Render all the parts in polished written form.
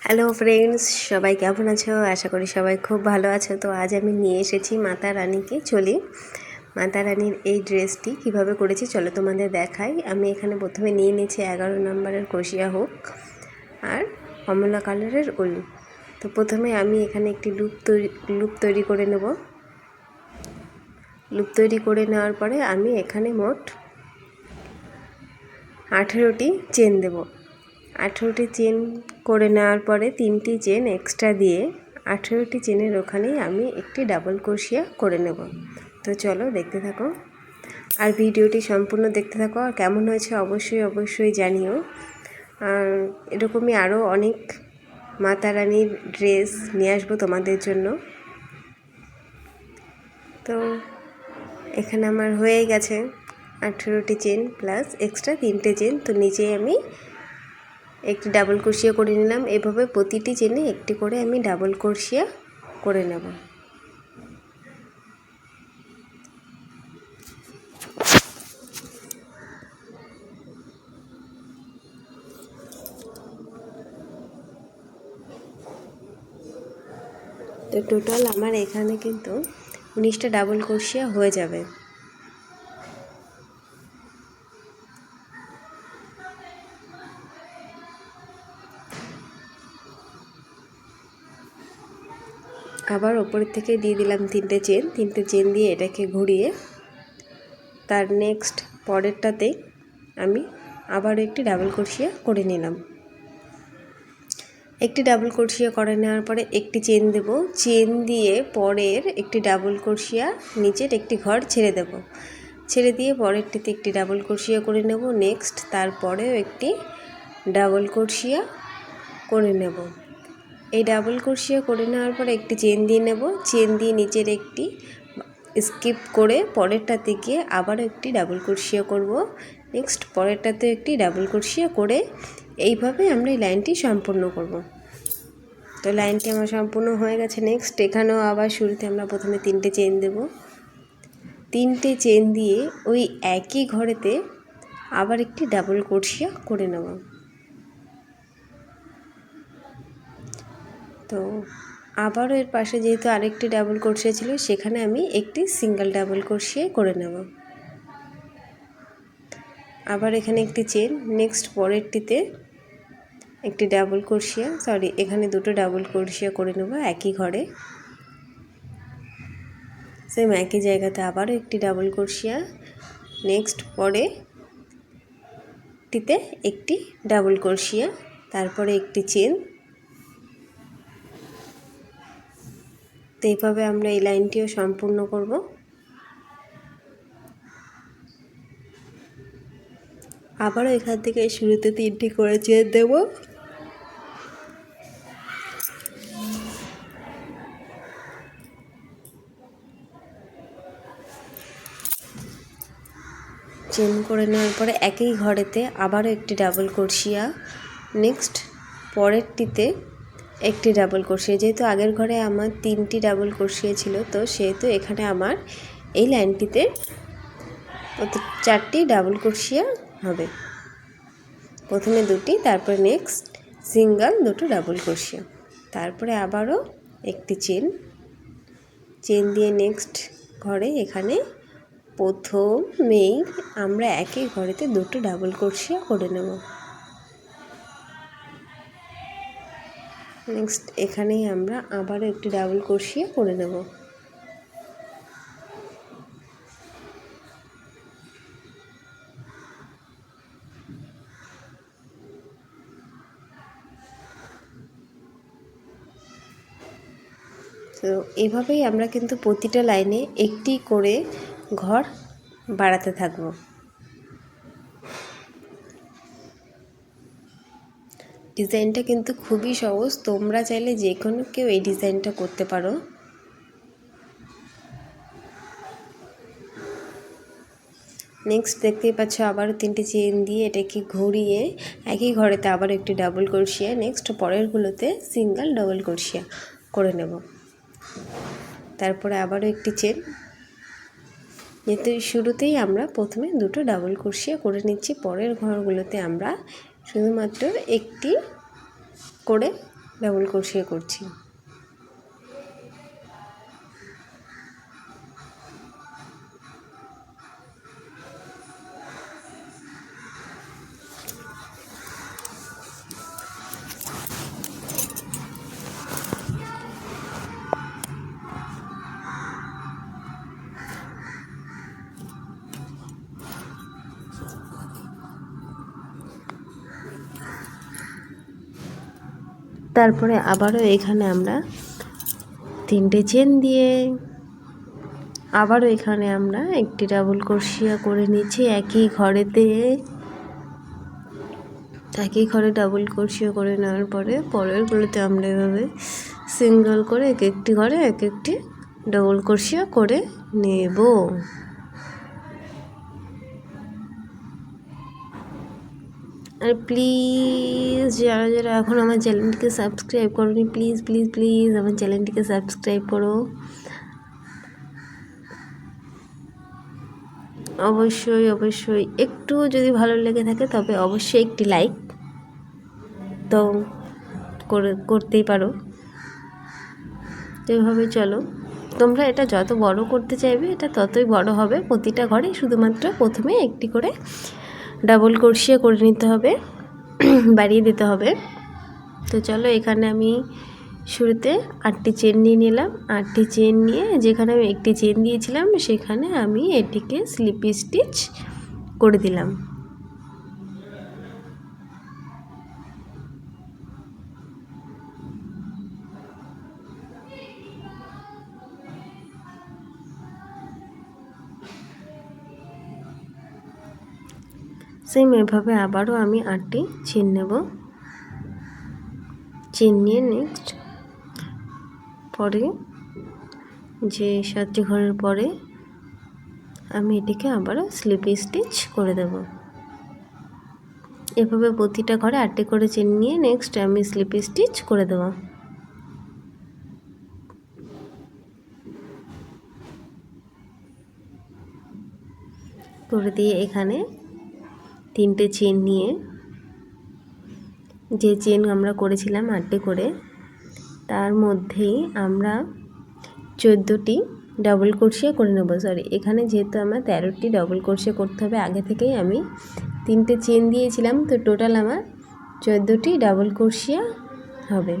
Hello friends, সবাই কেমন আছো? আশা করি সবাই খুব ভালো আছো। তো আজ আমি নিয়ে এসেছি মাতা রানীকে। চলি মাতা রানীর এই ড্রেসটি কিভাবে করেছি চলো তোমাদের দেখাই। আমি এখানে প্রথমে নিয়ে নিয়েছি 11 নম্বরের ক্রোশিয়া হুক আর কমলা কালারের উল। তো প্রথমে আমি এখানে একটি লুপ তৈরি করে নেব। লুপ তৈরি করে নেওয়ার পরে আমি এখানে মোট 18টি চেন দেব। 18টি চেন করে নেওয়ার পরে 3টি চেন এক্সট্রা দিয়ে 18টি চেনের ওখানেই আমি একটি ডাবল ক্রোশিয়া করে নেব। তো চলো দেখতে থাকো আর ভিডিওটি সম্পূর্ণ দেখতে থাকো। আর কেমন হয়েছে অবশ্যই জানিও। আর এরকমই আরও অনেক মাতা রানীর ড্রেস নিয়ে আসবো তোমাদের জন্য। তো এখানে আমার হয়ে গেছে 18টি চেন প্লাস এক্সট্রা 3টে চেন। তো নিচে আমি একটি ডাবল ক্রোশিয়া করে নিলাম। এভাবে প্রতিটি চেনে একটি করে আমি ডাবল ক্রোশিয়া করে নেব। তো টোটাল আমার এখানে কিন্তু 19টা ডাবল ক্রোশিয়া হয়ে যাবে। আবার ওপরের থেকে দিয়ে দিলাম 3টে চেন দিয়ে এটাকে ঘুরিয়ে তার নেক্সট পরেরটাতে আমি আবার একটি ডাবল ক্রোশিয়া করে নিলাম। একটি ডাবল ক্রোশিয়া করে নেওয়ার পরে একটি চেন দেব। চেন দিয়ে পরের একটি ডাবল ক্রোশিয়া নিচের একটি ঘর ছেড়ে দেব। ছেড়ে দিয়ে পরেরটিতে একটি ডাবল ক্রোশিয়া করে নেব। নেক্সট তারপরেও একটি ডাবল ক্রোশিয়া করে নেব। এই ডাবল ক্রোশিয়া করে নেওয়ার পরে একটি চেন দিয়ে নেব। চেন দিয়ে নিচের একটি স্কিপ করে পরেরটাতে গিয়ে আবারও একটি ডাবল ক্রোশিয়া করব। নেক্সট পরেরটাতে একটি ডাবল ক্রোশিয়া করে এইভাবে আমরা এই লাইনটি সম্পূর্ণ করব। তো লাইনটি আমার সম্পূর্ণ হয়ে গেছে। নেক্সট এখানেও আবার শুরুতে আমরা প্রথমে 3টে চেন দেব। 3টে চেন দিয়ে ওই একই ঘরেতে আবার একটি ডাবল ক্রোশিয়া করে নেব। তো আবারও এর পাশে যেহেতু আরেকটি ডাবল ক্রোশিয়া ছিল সেখানে আমি একটি সিঙ্গেল ডাবল ক্রোশিয়া করে নেব। আবার এখানে একটি চেন, নেক্সট পরেরটিতে একটি ডাবল ক্রোশিয়া, এখানে দুটো ডাবল ক্রোশিয়া করে নেব একই ঘরে। সেম একই জায়গাতে আবারও একটি ডাবল ক্রোশিয়া, নেক্সট পরেরটিতে একটি ডাবল ক্রোশিয়া, তারপরে একটি চেন। তো এইভাবে আমরা এই লাইনটিও সম্পূর্ণ করব। আবারও এখান থেকে শুরুতে 3টি করে চেন দেব। চেন করে নেওয়ার পরে একই ঘরেতে আবারও একটি ডাবল ক্রোশিয়া, নেক্সট পরেরটিতে একটি ডাবল ক্রোশিয়া। যেহেতু আগের ঘরে আমার 3টি ডাবল ক্রোশিয়া ছিল, তো সেহেতু এখানে আমার এই লাইনটিতে 4টি ডাবল ক্রোশিয়া হবে। প্রথমে 2টি, তারপরে নেক্সট সিঙ্গেল 2টো ডাবল ক্রোশিয়া, তারপরে আবারও একটি চেন দিয়ে নেক্সট ঘরে এখানে প্রথমেই আমরা একই ঘরেতে 2টো ডাবল ক্রোশিয়া করে নেব। নেক্সট এখানেই আমরা আবারও একটি ডাবল ক্রোশিয়া করে নেব। তো এভাবেই আমরা কিন্তু প্রতিটা লাইনে একটি করে ঘর বাড়াতে থাকবো। ডিজাইনটা কিন্তু খুবই সহজ, তোমরা চাইলে যে কোনো কেউ এই ডিজাইনটা করতে পারো। নেক্সট দেখতেই পাচ্ছ আবারও 3টে চেন দিয়ে এটাকে ঘুরিয়ে একই ঘরেতে আবার একটি ডাবল ক্রোশিয়া, নেক্সট পরেরগুলোতে সিঙ্গেল ডাবল ক্রোশিয়া করে নেব। তারপরে আবারও একটি চেন, যেহেতু শুরুতেই আমরা প্রথমে 2টো ডাবল ক্রোশিয়া করে নিচ্ছি, পরের ঘরগুলোতে আমরা শুধুমাত্র একটি করে ডাবল ক্রোশিয়া করছি। তারপরে আবারও এখানে আমরা 3টে চেন দিয়ে আবারও এখানে আমরা একটি ডাবল ক্রোশিয়া করে নিচ্ছি একই ঘরে ডাবল ক্রোশিয়া করে নেওয়ার পরে পরেরগুলোতে আমরা এভাবে সিঙ্গেল করে এক একটি ঘরে এক একটি ডাবল ক্রোশিয়া করে নেব। আর প্লিজ যারা যারা এখন আমার চ্যানেলটিকে সাবস্ক্রাইব করোনি প্লিজ প্লিজ প্লিজ আমার চ্যানেলটিকে সাবস্ক্রাইব করো। অবশ্যই অবশ্যই একটু যদি ভালো লেগে থাকে তবে অবশ্যই একটি লাইক তো করতেই পারো। তো এইভাবে চলো, তোমরা এটা যত বড় করতে চাইবে এটা ততই বড় হবে। প্রতিটা ঘরে শুধুমাত্র প্রথমে একটি করে ডাবল ক্রোশিয়া করে নিতে হবে, বাড়িয়ে দিতে হবে। তো চলো, এখানে আমি শুরুতে 8টি চেন নিয়ে নিলাম। 8টি চেন নিয়ে যেখানে আমি একটি চেন দিয়েছিলাম সেখানে আমি এটিকে স্লিপ স্টিচ করে দিলাম। সেম এভাবে আবারও আমি 8টি চেন নেব। চেন নিয়ে নেক্সট পরে যে 7টি ঘরের পরে আমি এটিকে আবারও স্লিপ স্টিচ করে দেব। এভাবে প্রতিটা ঘরে 8টি করে চেন নিয়ে নেক্সট আমি স্লিপ স্টিচ করে দেব। করে দিয়ে এখানে 3টে চেন নিয়ে যে চেন আমরা করেছিলাম 8টি করে তার মধ্যেই আমরা 14টি ডাবল ক্রোশিয়া করে নেব। এখানে যেহেতু আমার 13টি ডাবল ক্রোশিয়া করতে হবে, আগে থেকেই আমি 3টে চেন দিয়েছিলাম, তো টোটাল আমার 14টি ডাবল ক্রোশিয়া হবে।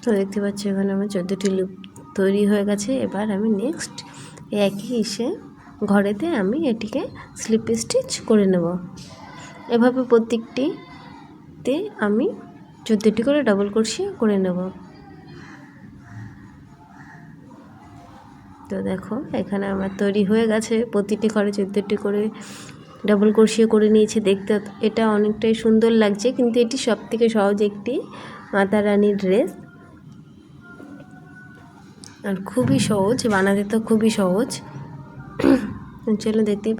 তো দেখতে পাচ্ছি এখানে আমার 14টি লুপ তৈরি হয়ে গেছে। এবার আমি নেক্সট একই ঘরেতে আমি এটিকে স্লিপ স্টিচ করে নেব। এভাবে প্রত্যেকটিতে আমি 14টি করে ডাবল ক্রোশিয়া করে নেব। তো দেখো এখানে আমার তৈরি হয়ে গেছে, প্রতিটি ঘরে 14টি করে ডাবল ক্রোশিয়া করে নিয়েছি। দেখতে এটা অনেকটাই সুন্দর লাগছে, কিন্তু এটি সবথেকে সহজ একটি মাতা রানীর ড্রেস, আর খুবই সহজ বানাতে, তো খুবই সহজ। চলো দেখতে